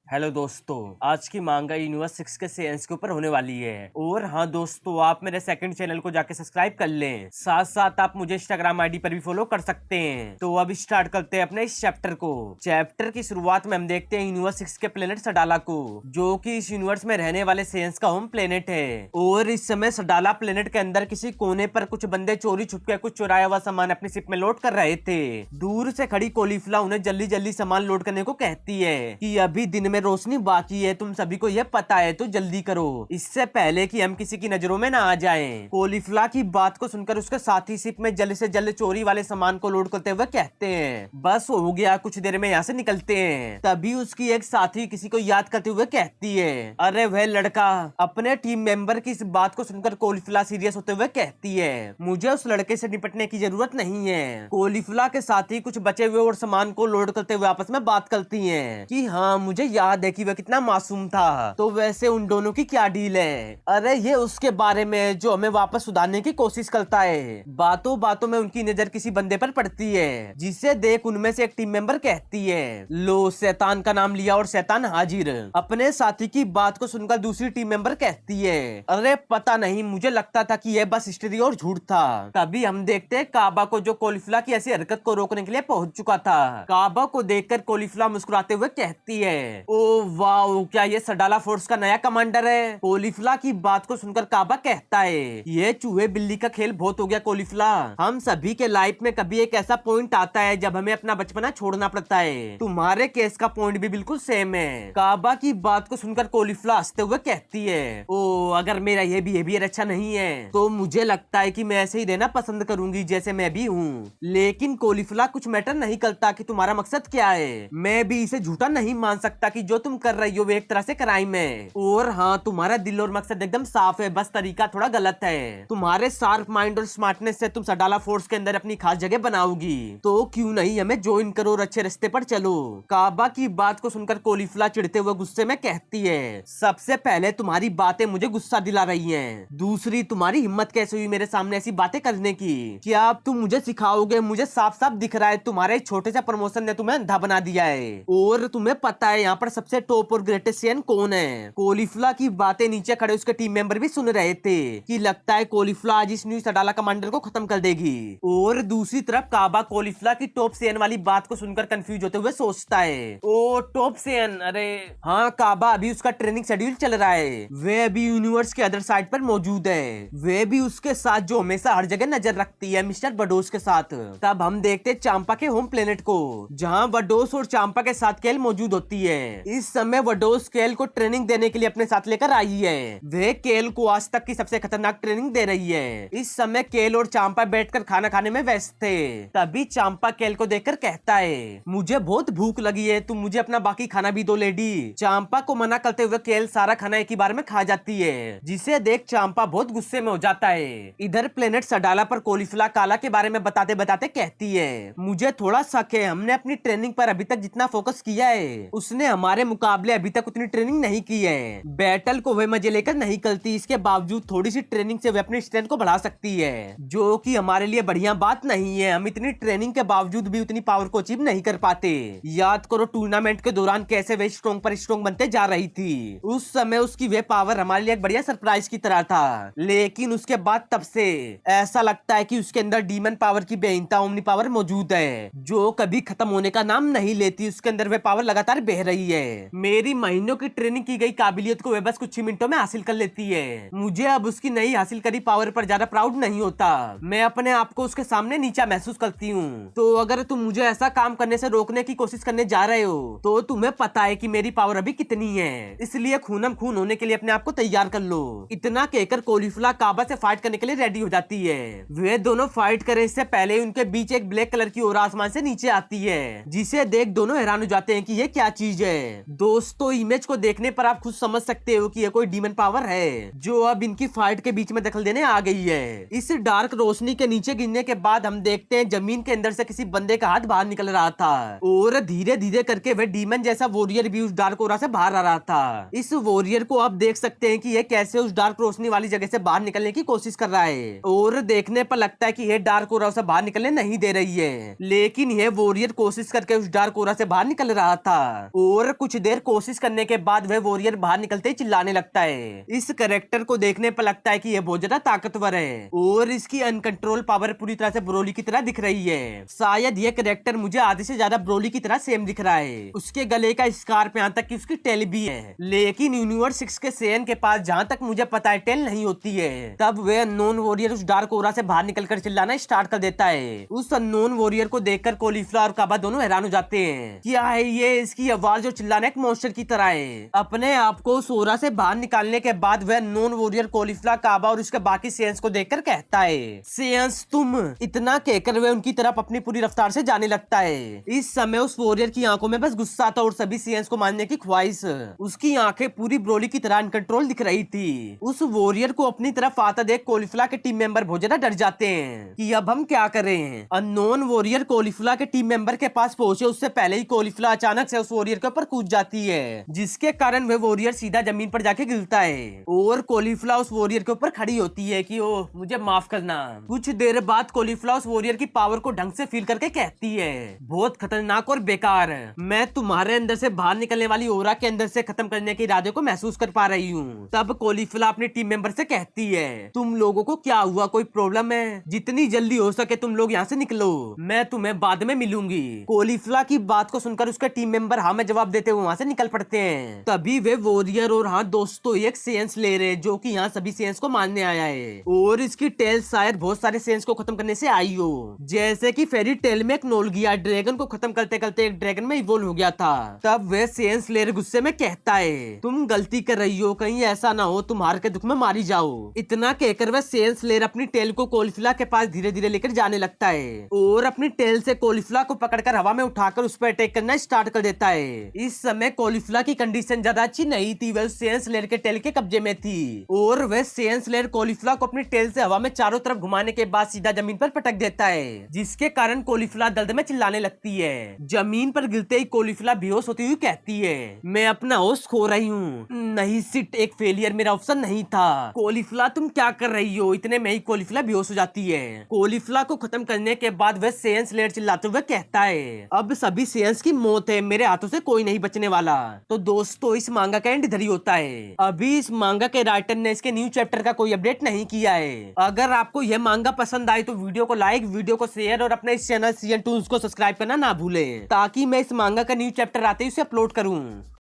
Hello दोस्तों, आज की मांगा यूनिवर्स 6 के सेंस के ऊपर होने वाली है। और हाँ दोस्तों, आप मेरे सेकंड चैनल को जाके सब्सक्राइब कर लें। साथ साथ आप मुझे इंस्टाग्राम आईडी पर भी फॉलो कर सकते हैं। तो अब स्टार्ट करते हैं अपने इस चैप्टर को। चैप्टर की शुरुआत में हम देखते हैं यूनिवर्स 6 के प्लेनेट सडाला को, जो कि इस यूनिवर्स में रहने वाले सेंस का होम प्लेनेट है। और इस समय सडाला प्लेनेट के अंदर किसी कोने पर कुछ बंदे चोरी छुपके कुछ चुराया हुआ सामान अपनी शिप में लोड कर रहे थे। दूर से खड़ी कोलिफ्ला उन्हें जल्दी जल्दी सामान लोड करने को कहती है कि अभी दिन में रोशनी बाकी है, तुम सभी को यह पता है, तो जल्दी करो, इससे पहले कि हम किसी की नजरों में ना आ जाएं। कोलिफ्ला की बात को सुनकर उसके साथी शिप में जल्द से जल्द चोरी वाले सामान को लोड करते हुए कहते हैं बस हो गया, कुछ देर में यहाँ से निकलते हैं। तभी उसकी एक साथी किसी को याद करते हुए कहती है अरे वह लड़का। अपने टीम मेंबर की इस बात को सुनकर कोलिफ्ला सीरियस होते हुए कहती है मुझे उस लड़के से निपटने की जरूरत नहीं है। कोलिफ्ला के साथी कुछ बचे हुए और सामान को लोड करते हुए आपस में बात करती हैं कि हाँ मुझे याद है कि वह कितना मासूम था, तो वैसे उन दोनों की क्या डील है। अरे ये उसके बारे में जो हमें वापस सुधारने की कोशिश करता है। बातों बातों में उनकी नजर किसी बंदे पर पड़ती है, जिसे देख उनमें से एक टीम मेंबर कहती है लो, शैतान का नाम लिया और शैतान हाजिर। अपने साथी की बात को सुनकर दूसरी टीम मेंबर कहती है अरे पता नहीं, मुझे लगता था कि यह बस हिस्ट्री और झूठ था। तभी हम देखते हैं काबा को, जो कोलिफ्ला की ऐसी हरकत को रोकने के लिए पहुंच चुका था। काबा को देखकर कोलिफ्ला मुस्कुराते हुए कहती है ओ वाओ, क्या ये सडाला फोर्स का नया कमांडर है। कोलिफ्ला की बात को सुनकर काबा कहता है ये चूहे बिल्ली का खेल बहुत हो गया कोलिफ्ला। हम सभी के लाइफ में कभी एक ऐसा पॉइंट आता है जब हमें अपना बचपना छोड़ना पड़ता है, तुम्हारे केस का पॉइंट भी बिल्कुल सेम है। काबा की बात को सुनकर कोलिफ्ला हंसते हुए कहती है ओ, अगर मेरा ये बिहेवियर अच्छा नहीं है तो मुझे लगता है कि मैं ऐसे ही रहना पसंद करूंगी जैसे मैं भी हूँ। लेकिन कोलिफ्ला कुछ मैटर नहीं करता कि तुम्हारा मकसद क्या है, मैं भी इसे झूठा नहीं मान सकता कि जो तुम कर रही हो वो एक तरह से क्राइम है। और हाँ, तुम्हारा दिल और मकसद एकदम साफ है, बस तरीका थोड़ा गलत है। तुम्हारे शार्प माइंड और स्मार्टनेस से तुम सडाला फोर्स के अंदर अपनी खास जगह बनाओगी, तो क्यों नहीं हमें ज्वाइन करो और अच्छे रास्ते पर चलो। काबा की बात को सुनकर कोलिफ्ला चिढ़ते हुए गुस्से में कहती है सबसे पहले तुम्हारी बातें मुझे गुस्सा दिला रही हैं। दूसरी, तुम्हारी हिम्मत कैसे हुई मेरे सामने ऐसी बातें करने की? क्या अब तुम मुझे सिखाओगे? मुझे साफ साफ दिख रहा है तुम्हारे छोटे से प्रमोशन ने तुम्हें अंधा बना दिया है। और तुम्हें पता है यहाँ पर सबसे टॉप और ग्रेटेस्ट सीएन कौन है? कोलिफ्ला की बातें नीचे खड़े उसके टीम मेंबर भी सुन रहे थे कि लगता है कोलिफ्ला आज इस न्यू सडाला कमांडर को खत्म कर देगी। और दूसरी तरफ काबा कोलिफ्ला की टॉप सीएन वाली बात को सुनकर कंफ्यूज होते हुए सोचता है ओ टॉप सीएन, अरे हाँ काबा, अभी उसका ट्रेनिंग शेड्यूल चल रहा है, वे अभी यूनिवर्स के अदर साइड पर मौजूद है, वे भी उसके साथ जो हमेशा हर जगह नजर रखती है मिस्टर वडोस के साथ। तब हम देखते चांपा के होम प्लेनेट को, जहाँ वडोस और चांपा के साथ केल मौजूद होती है। इस समय वडोस केल को ट्रेनिंग देने के लिए अपने साथ लेकर आई है। वे केल को आज तक की सबसे खतरनाक ट्रेनिंग दे रही है। इस समय केल और चांपा बैठकर खाना खाने में व्यस्त थे। तभी चांपा केल को देखकर कहता है मुझे बहुत भूख लगी है, तुम मुझे अपना बाकी खाना भी दो लेडी। चांपा को मना करते हुए केल सारा खाना एक ही बार में खा जाती है, जिसे देख चांपा बहुत गुस्से में हो जाता है। इधर प्लेनेट सडाला पर कोलिफ्ला काला के बारे में बताते बताते कहती है मुझे थोड़ा शक है, हमने अपनी ट्रेनिंग पर अभी तक जितना फोकस किया है उसने हमारे मुकाबले अभी तक उतनी ट्रेनिंग नहीं की है। बैटल को वे मजे लेकर नहीं करती, इसके बावजूद थोड़ी सी ट्रेनिंग से वे अपनी स्ट्रेंथ को बढ़ा सकती है, जो कि हमारे लिए बढ़िया बात नहीं है। हम इतनी ट्रेनिंग के बावजूद भी उतनी पावर को अचीव नहीं कर पाते। याद करो टूर्नामेंट के दौरान कैसे वे स्ट्रॉन्ग पर स्ट्रॉन्ग बनते जा रही थी। उस समय उसकी वे पावर हमारे लिए एक बढ़िया सरप्राइज की तरह था, लेकिन उसके बाद तब से ऐसा लगता है कि उसके अंदर डीमन पावर की बेहनता ओमनी पावर मौजूद है, जो कभी खत्म होने का नाम नहीं लेती। उसके अंदर वे पावर लगातार बह रही है। मेरी महीनों की ट्रेनिंग की गई काबिलियत को वे बस कुछ ही मिनटों में हासिल कर लेती है। मुझे अब उसकी नई हासिल करी पावर पर ज्यादा प्राउड नहीं होता, मैं अपने आप को उसके सामने नीचा महसूस करती हूँ। तो अगर तुम मुझे ऐसा काम करने से रोकने की कोशिश करने जा रहे हो तो तुम्हें पता है कि मेरी पावर अभी कितनी है, इसलिए खूनम खून होने के लिए अपने आप को तैयार कर लो। इतना कहकर कोलिफ्ला काबा से फाइट करने के लिए रेडी हो जाती है। वे दोनों फाइट करें इससे पहले उनके बीच एक ब्लैक कलर की और आसमान से नीचे आती है, जिसे देख दोनों हैरान हो जाते हैं कि ये क्या चीज है। दोस्तों, इमेज को देखने पर आप खुद समझ सकते हो कि ये कोई डीमन पावर है जो अब इनकी फाइट के बीच में दखल देने आ गई है। इस डार्क रोशनी के नीचे गिरने के बाद हम देखते हैं जमीन के अंदर से किसी बंदे का हाथ बाहर निकल रहा था, और धीरे धीरे करके वह डीमन जैसा वॉरियर भी उस डार्क ओरा से बाहर आ रहा था। इस वॉरियर को आप देख सकते हैं कि ये कैसे उस डार्क रोशनी वाली जगह से बाहर निकलने की कोशिश कर रहा है, और देखने पर लगता है कि ये डार्क ओरा उसे बाहर निकलने नहीं दे रही है, लेकिन यह वॉरियर कोशिश करके उस डार्क ओरा से बाहर निकल रहा था। और कुछ देर कोशिश करने के बाद वह वॉरियर बाहर निकलते ही चिल्लाने लगता है। इस कैरेक्टर को देखने पर लगता है कि यह बहुत ज्यादा ताकतवर है और इसकी अनकंट्रोल पावर पूरी तरह से ब्रोली की तरह दिख रही है। शायद यह कैरेक्टर मुझे आधे से ज्यादा ब्रोली की तरह सेम दिख रहा है। उसके गले का स्कार्फ यहाँ तक कि उसकी टेल भी है, लेकिन यूनिवर्स 6 के सेन के पास जहाँ तक मुझे पता है टेल नहीं होती है। तब वह अननोन वॉरियर उस डार्क ओरा से बाहर निकलकर चिल्लाना स्टार्ट कर देता है। उस अननोन वॉरियर को देखकर कॉलीफ्लावर और काबा दोनों हैरान हो जाते हैं। क्या है ये? इसकी आवाज जो चिल्लाना एक मॉन्स्टर की तरह है। अपने आप को उस ओरा से बाहर निकालने के बाद वह अननोन वॉरियर कॉलीफ्लावर, काबा और उसके बाकी सेंस को देखकर कहता है, सेंस तुम। इतना कहकर वह उनकी तरफ अपनी पूरी रफ्तार से जाने लगता है। इस समय उस वॉरियर की आंखों में बस गुस्सा था और सभी सेंस को मारने की ख्वाहिश। उसकी आंखें पूरी ब्रोली की तरह अनकंट्रोल दिख रही थी। उस वॉरियर को अपनी तरफ आता देख कॉलीफ्लावर के टीम मेंबर बहुत ज्यादा डर जाते हैं कि अब हम क्या कर रहे हैं। अननोन वॉरियर कॉलीफ्लावर के टीम मेंबर के पास पहुंचे उससे पहले ही कॉलीफ्लावर अचानक से उस वॉरियर के ऊपर कूद जाती है, जिसके कारण वह वॉरियर सीधा जमीन पर जाके गिरता है और कॉलीफ्लावर उस वॉरियर के ऊपर खड़ी होती है कि ओह मुझे माफ करना। कुछ देर बाद कॉलीफ्लावर उस वॉरियर की पावर को ढंग से फील करके कहती है, बहुत खतरनाक और बेकार, मैं तुम्हारे अंदर से बाहर निकलने वाली ओरा के अंदर से खत्म करने के इरादे को महसूस कर पा रही हूँ। तब कॉलीफ्लावर अपने टीम मेंबर से कहती है, तुम लोगों को क्या हुआ? कोई प्रॉब्लम है? जितनी जल्दी हो सके तुम लोग यहाँ से निकलो, मैं तुम्हें बाद में मिलूंगी। कॉलीफ्लावर की बात को सुनकर उसका टीम मेंबर हाँ में जवाब देते हुए वहाँ से निकल पड़ते हैं। तभी वे वॉरियर और हाँ दोस्तों एक सेंस ले रहे जो कि यहाँ सभी सेंस को मारने आया है और इसकी टेल शायद बहुत सारे सेंस को खत्म करने से आई हो। जैसे कि फेरी टेल में एक नोलगिया ड्रैगन को खत्म करते करते एक ड्रैगन में इवोल्व हो गया था। तब वह सेंस लेयर गुस्से में कहता है, तुम गलती कर रही हो, कहीं ऐसा ना हो तुम हार के दुख में मारी जाओ। इतना कहकर वह सेंस लेयर अपनी टेल को कॉलीफ्लावर के पास धीरे धीरे लेकर जाने लगता है और अपनी टेल से कॉलीफ्लावर को पकड़कर हवा में उठाकर उस पर अटैक करना स्टार्ट कर देता है। इस समय कॉलीफ्लावर की कंडीशन ज्यादा अच्छी नहीं थी, वह सेंस लेयर के टेल के कब्जे में थी और वह सेंस लेयर कॉलीफ्लावर को अपनी टेल से हवा में चारों तरफ घुमाने के बाद सीधा जमीन पर पटक देता है, जिसके कारण कॉलीफ्लावर दर्द में चिल्लाने लगती है। जमीन पर गिरते ही कॉलीफ्लावर बेहोश होती हुई कहती है, मैं अपना होश खो रही हूँ। नहीं सिट, एक फेलियर, मेरा ऑप्शन नहीं था। कॉलीफ्लावर तुम क्या कर रही हो? इतने में ही कॉलीफ्लावर बेहोश हो जाती है। कॉलीफ्लावर को खत्म करने के बाद वह सेंस लेयर चिल्लाते हुए कहता है, अब सभी सेंस की मौत है, मेरे हाथों से कोई नहीं बचने वाला। तो दोस्तों इस मांगा का एंड इधर ही होता है। अभी इस मांगा के राइटर ने इसके न्यू चैप्टर का कोई अपडेट नहीं किया है। अगर आपको यह मांगा पसंद आए तो वीडियो को लाइक, वीडियो को शेयर और अपने इस चैनल सीएन टून्स को सब्सक्राइब करना ना भूलें, ताकि मैं इस मांगा का न्यू चैप्टर आते ही उसे अपलोड करूं।